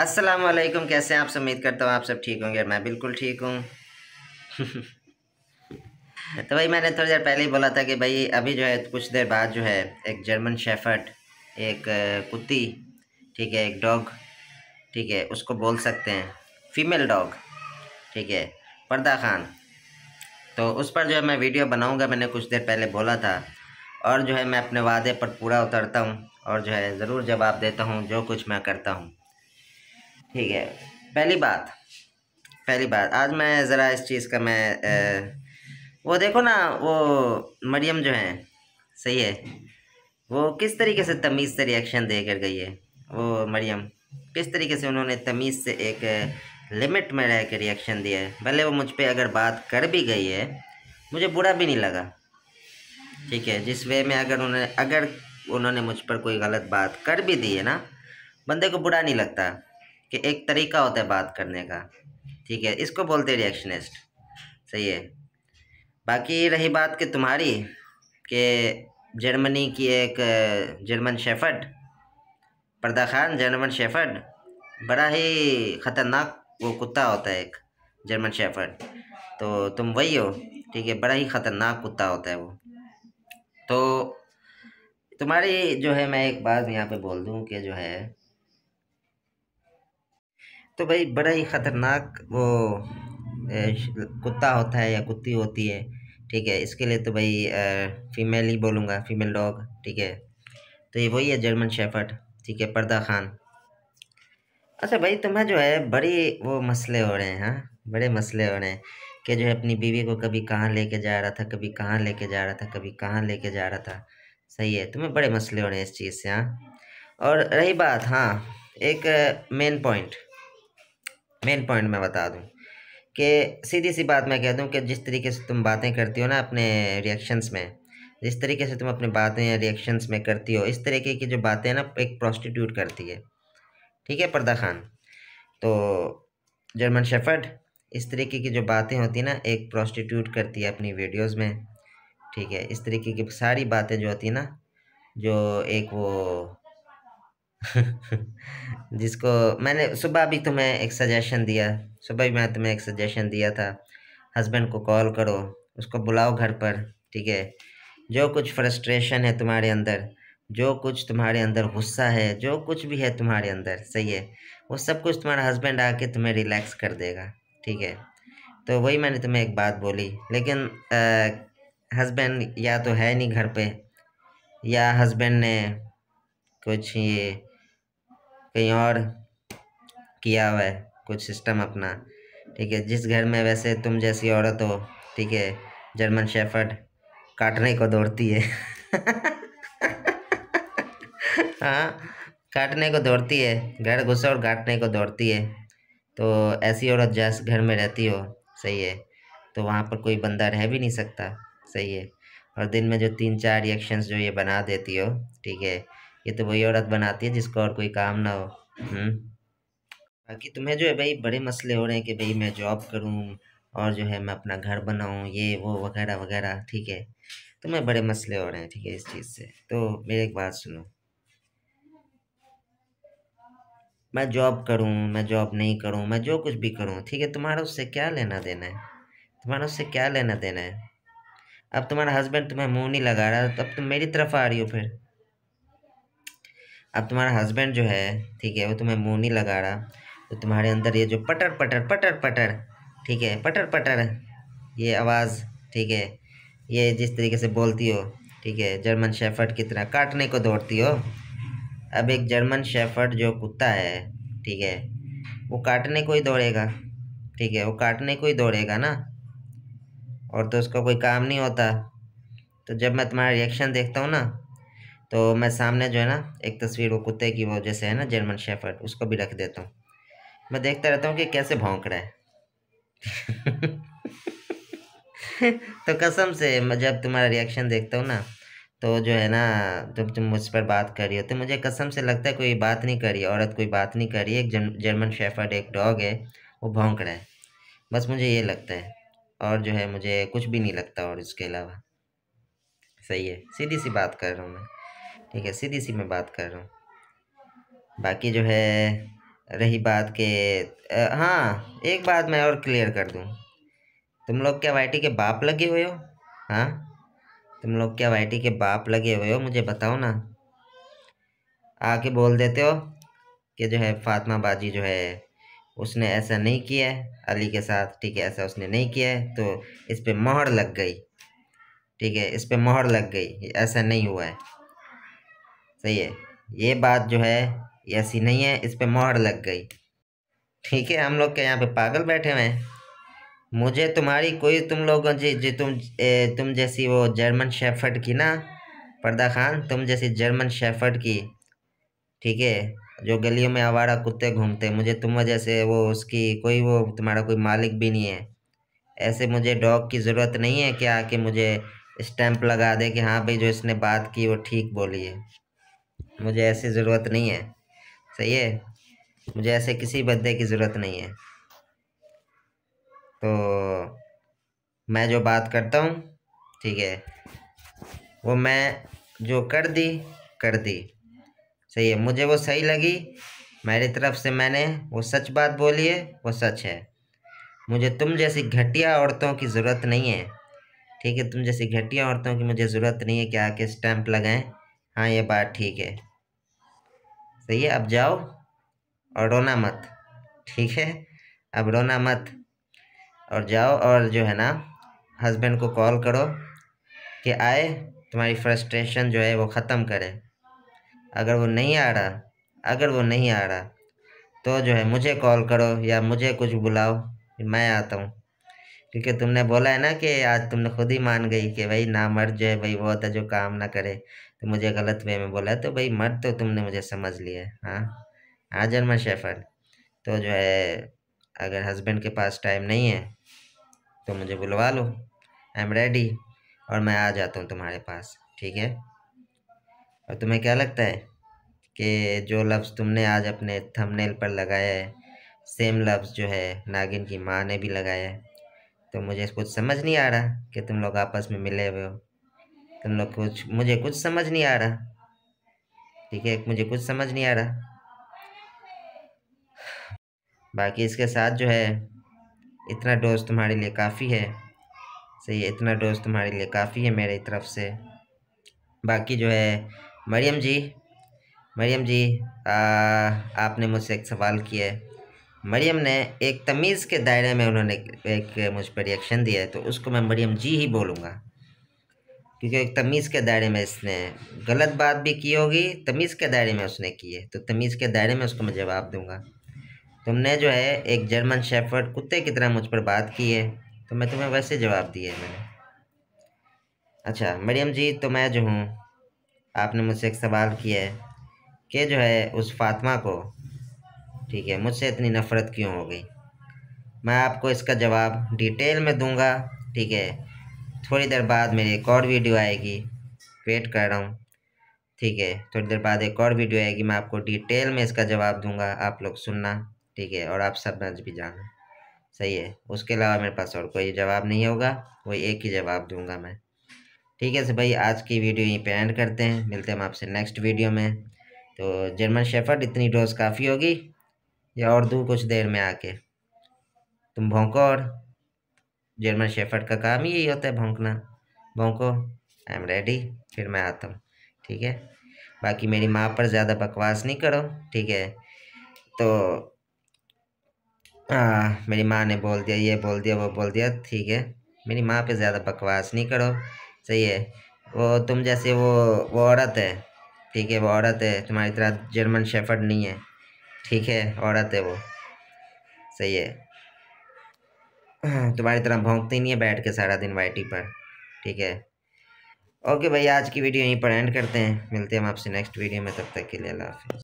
अस्सलाम वालेकुम। कैसे हैं आप सब? उम्मीद करता हूँ आप सब ठीक होंगे। मैं बिल्कुल ठीक हूँ। तो भाई मैंने थोड़ी देर पहले ही बोला था कि भाई अभी जो है कुछ देर बाद जो है एक जर्मन शेफर्ड, एक कुत्ती, ठीक है, एक डॉग, ठीक है, उसको बोल सकते हैं फीमेल डॉग, ठीक है, पर्दा खान। तो उस पर जो है मैं वीडियो बनाऊंगा, मैंने कुछ देर पहले बोला था। और जो है मैं अपने वादे पर पूरा उतरता हूँ और जो है ज़रूर जवाब देता हूँ जो कुछ मैं करता हूँ, ठीक है। पहली बात पहली बात आज मैं ज़रा इस चीज़ का वो देखो ना, वो मरियम जो है, सही है, वो किस तरीके से तमीज़ से रिएक्शन दे कर गई है। वो मरियम किस तरीके से उन्होंने तमीज़ से एक लिमिट में रह कर रिएक्शन दिया है। भले वो मुझ पे अगर बात कर भी गई है, मुझे बुरा भी नहीं लगा, ठीक है। जिस वे में अगर उन्होंने मुझ पर कोई गलत बात कर भी दी है ना, बंदे को बुरा नहीं लगता कि एक तरीका होता है बात करने का, ठीक है। इसको बोलते हैं रिएक्शनिस्ट, सही है। बाकी रही बात कि तुम्हारी, कि जर्मनी की एक जर्मन शेफर्ड, पर्दा खान जर्मन शेफर्ड, बड़ा ही ख़तरनाक वो कुत्ता होता है एक जर्मन शेफर्ड। तो तुम वही हो, ठीक है, बड़ा ही ख़तरनाक कुत्ता होता है वो। तो तुम्हारी जो है, मैं एक बात यहाँ पे बोल दूँ कि जो है, तो भाई बड़ा ही ख़तरनाक वो कुत्ता होता है या कुत्ती होती है, ठीक है। इसके लिए तो भाई फीमेल ही बोलूँगा, फीमेल डॉग, ठीक है। तो ये वही है जर्मन शेफर्ड, ठीक है, पर्दा खान। अच्छा भाई, तुम्हें जो है बड़ी वो मसले हो रहे हैं, हाँ, बड़े मसले हो रहे हैं कि जो है अपनी बीवी को कभी कहाँ लेके जा रहा था, कभी कहाँ लेके जा रहा था, कभी कहाँ लेके जा रहा था, सही है। तुम्हें बड़े मसले हो रहे हैं इस चीज़ से, हाँ। और रही बात, हाँ, एक मेन पॉइंट मैं बता दूं कि सीधी सी बात मैं कह दूं कि जिस तरीके से तुम बातें करती हो ना अपने रिएक्शंस में, जिस तरीके से तुम अपनी बातें या रिएक्शंस में करती हो, इस तरीके की जो बातें ना एक प्रोस्टिट्यूट करती है, ठीक है, पर्दा खान। तो जर्मन शेफर्ड, इस तरीके की जो बातें होती हैं ना एक प्रोस्टिट्यूट करती है अपनी वीडियोस में, ठीक है। इस तरीके की सारी बातें जो होती है ना, जो एक वो जिसको मैंने सुबह भी तुम्हें एक सजेशन दिया, सुबह भी मैं तुम्हें एक सजेशन दिया था, हस्बैंड को कॉल करो, उसको बुलाओ घर पर, ठीक है। जो कुछ फ्रस्ट्रेशन है तुम्हारे अंदर, जो कुछ तुम्हारे अंदर गुस्सा है, जो कुछ भी है तुम्हारे अंदर, सही है, वो सब कुछ तुम्हारा हस्बैंड आके तुम्हें रिलैक्स कर देगा, ठीक है। तो वही मैंने तुम्हें एक बात बोली, लेकिन हस्बैंड या तो है नहीं घर पे, या हस्बैंड ने कुछ ये कहीं और किया हुआ है, कुछ सिस्टम अपना, ठीक है। जिस घर में वैसे तुम जैसी औरत हो, ठीक है, जर्मन शेफर्ड काटने को दौड़ती है। हाँ, काटने को दौड़ती है, घर घुसो और काटने को दौड़ती है। तो ऐसी औरत जिस घर में रहती हो, सही है, तो वहाँ पर कोई बंदा रह भी नहीं सकता, सही है। और दिन में जो 3-4 रिएक्शंस जो ये बना देती हो, ठीक है, ये तो वही औरत बनाती है जिसको और कोई काम ना हो। बाकी तुम्हें जो है भाई बड़े मसले हो रहे हैं कि भाई मैं जॉब करूं और जो है मैं अपना घर बनाऊं, ये वो वगैरह वगैरह, ठीक है। तुम्हें बड़े मसले हो रहे हैं, ठीक है, इस चीज़ से। तो मेरी एक बात सुनो, मैं जॉब करूं, मैं जॉब नहीं करूं, मैं जो कुछ भी करूं, ठीक है, तुम्हारा उससे क्या लेना देना है? तुम्हारा उससे क्या लेना देना है? अब तुम्हारा हस्बैंड तुम्हें मुंह नहीं लगा रहा, तो अब तुम मेरी तरफ आ रही हो फिर। अब तुम्हारा हस्बैंड जो है, ठीक है, वो तुम्हें मुंह नहीं लगा रहा, तो तुम्हारे अंदर ये जो पटर पटर पटर पटर, ठीक है, पटर पटर, ये आवाज़, ठीक है, ये जिस तरीके से बोलती हो, ठीक है, जर्मन शेफर्ड की तरह काटने को दौड़ती हो। अब एक जर्मन शेफर्ड जो कुत्ता है, ठीक है, वो काटने को ही दौड़ेगा, ठीक है, वो काटने को ही दौड़ेगा ना, और तो उसका कोई काम नहीं होता। तो जब मैं तुम्हारा रिएक्शन देखता हूँ ना, तो मैं सामने जो है ना एक तस्वीर वो कुत्ते की, वो जैसे है ना जर्मन शेफर्ड, उसको भी रख देता हूँ। मैं देखता रहता हूँ कि कैसे भौंक रहा है। तो कसम से मैं जब तुम्हारा रिएक्शन देखता हूँ ना, तो जो है ना, जब तुम मुझ पर बात कर रही हो तो मुझे कसम से लगता है कोई बात नहीं कर रही है, औरत कोई बात नहीं कर रही है, एक जर्मन शेफर्ड एक डॉग है, वो भौंक रहा है। बस मुझे ये लगता है, और जो है मुझे कुछ भी नहीं लगता और इसके अलावा, सही है। सीधी सी बात कर रहा हूँ मैं, ठीक है, सीधी सी मैं बात कर रहा हूँ। बाकी जो है रही बात के हाँ, एक बात मैं और क्लियर कर दूँ। तुम लोग क्या वाईटी के बाप लगे हुए हो? हाँ, तुम लोग क्या वाईटी के बाप लगे हुए हो? मुझे बताओ ना। आके बोल देते हो कि जो है फातिमा बाजी जो है उसने ऐसा नहीं किया है अली के साथ, ठीक है, ऐसा उसने नहीं किया है, तो इस पे मोहर लग गई, ठीक है, इस पे मोहर लग गई, ऐसा नहीं हुआ है। सही है, ये बात जो है ऐसी नहीं है, इस पे मोहर लग गई। ठीक है, हम लोग के यहाँ पे पागल बैठे हुए हैं। मुझे तुम्हारी कोई, तुम लोगों जी तुम जैसी वो जर्मन शेफर्ड की ना, पर्दा खान, तुम जैसी जर्मन शेफर्ड की, ठीक है, जो गलियों में आवारा कुत्ते घूमते, मुझे तुम वजह से वो उसकी कोई, वो तुम्हारा कोई मालिक भी नहीं है। ऐसे मुझे डॉग की ज़रूरत नहीं है कि आके मुझे स्टैंप लगा दे कि हाँ भाई जो इसने बात की वो ठीक बोली है। मुझे ऐसी ज़रूरत नहीं है। सही है, मुझे ऐसे किसी बंदे की ज़रूरत नहीं है। तो मैं जो बात करता हूँ, ठीक है, वो मैं जो कर दी। सही है, मुझे वो सही लगी, मेरी तरफ से मैंने वो सच बात बोली है, वो सच है। मुझे तुम जैसी घटिया औरतों की ज़रूरत नहीं है, ठीक है, तुम जैसी घटिया औरतों की मुझे ज़रूरत नहीं है कि आके स्टैंप लगाएं। हाँ, ये बात ठीक है। सही है, अब जाओ और रोना मत, ठीक है, अब रोना मत, और जाओ और जो है ना हस्बैंड को कॉल करो कि आए तुम्हारी फ्रस्ट्रेशन जो है वो ख़त्म करे। अगर वो नहीं आ रहा, अगर वो नहीं आ रहा तो जो है मुझे कॉल करो या मुझे कुछ बुलाओ, मैं आता हूँ। क्योंकि तुमने बोला है ना कि आज तुमने खुद ही मान गई कि भाई ना मर्द जो है भाई वो होता है जो काम ना करे, तो मुझे गलत वे में बोला है, तो भाई मर्द तो तुमने मुझे समझ लिया है। हाँ हाँ, जर्मन शेफर्ड, तो जो है अगर हस्बैंड के पास टाइम नहीं है तो मुझे बुलवा लो, आई एम रेडी, और मैं आ जाता हूँ तुम्हारे पास, ठीक है। और तुम्हें क्या लगता है कि जो लफ्ज़ तुमने आज अपने थंबनेल पर लगाया है, सेम लफ्ज़ जो है नागिन की माँ ने भी लगाया है, तो मुझे कुछ समझ नहीं आ रहा कि तुम लोग आपस में मिले हुए हो। तुम लोग कुछ, मुझे कुछ समझ नहीं आ रहा, ठीक है, मुझे कुछ समझ नहीं आ रहा। बाकी इसके साथ जो है इतना डोज तुम्हारे लिए काफ़ी है। सही है, इतना डोज तुम्हारे लिए काफ़ी है मेरी तरफ से। बाकी जो है मरियम जी, मरियम जी, आपने मुझसे एक सवाल किया है। मरियम ने एक तमीज़ के दायरे में उन्होंने एक मुझ पर रिएक्शन दिया है, तो उसको मैं मरियम जी ही बोलूँगा, क्योंकि एक तमीज़ के दायरे में इसने गलत बात भी की होगी, तमीज़ के दायरे में उसने की है, तो तमीज़ के दायरे में उसको मैं जवाब दूंगा। तुमने जो है एक जर्मन शेफर्ड कुत्ते की तरह मुझ पर बात की है, तो मैं तुम्हें वैसे जवाब दिया है मैंने। अच्छा मरियम जी, तो मैं जो हूँ, आपने मुझसे एक सवाल किया है कि जो है उस फातिमा को, ठीक है, मुझसे इतनी नफ़रत क्यों हो गई। मैं आपको इसका जवाब डिटेल में दूंगा, ठीक है। थोड़ी देर बाद मेरी एक और वीडियो आएगी, वेट कर रहा हूँ, ठीक है, थोड़ी देर बाद एक और वीडियो आएगी, मैं आपको डिटेल में इसका जवाब दूंगा, आप लोग सुनना, ठीक है, और आप समझ भी जाना। सही है, उसके अलावा मेरे पास और कोई जवाब नहीं होगा, वही एक ही जवाब दूंगा मैं। ठीक है, तो भाई आज की वीडियो यहीं पे एंड करते हैं, मिलते हैं हम आपसे नेक्स्ट वीडियो में। तो जर्मन शेफर्ड इतनी डोज काफ़ी होगी, या और दूँ कुछ देर में आके? तुम भौंको, और जर्मन शेफर्ड का काम ही यही होता है, भौंकना। भौंको, आई एम रेडी, फिर मैं आता हूँ, ठीक है। बाकी मेरी माँ पर ज़्यादा बकवास नहीं करो, ठीक है। तो मेरी माँ ने बोल दिया, ये बोल दिया, वो बोल दिया, ठीक है, मेरी माँ पे ज़्यादा बकवास नहीं करो। सही है, वो तुम जैसे वो औरत है, ठीक है, वो औरत है, तुम्हारी तरह जर्मन शेफर्ड नहीं है, ठीक है, औरत है वो। सही है, तुम्हारी तरह भौंकती नहीं है बैठ के सारा दिन वाईटी पर, ठीक है। ओके भाई, आज की वीडियो यहीं पर एंड करते हैं, मिलते हैं हम आपसे नेक्स्ट वीडियो में, तब तक के लिए अल्लाह हाफिज़।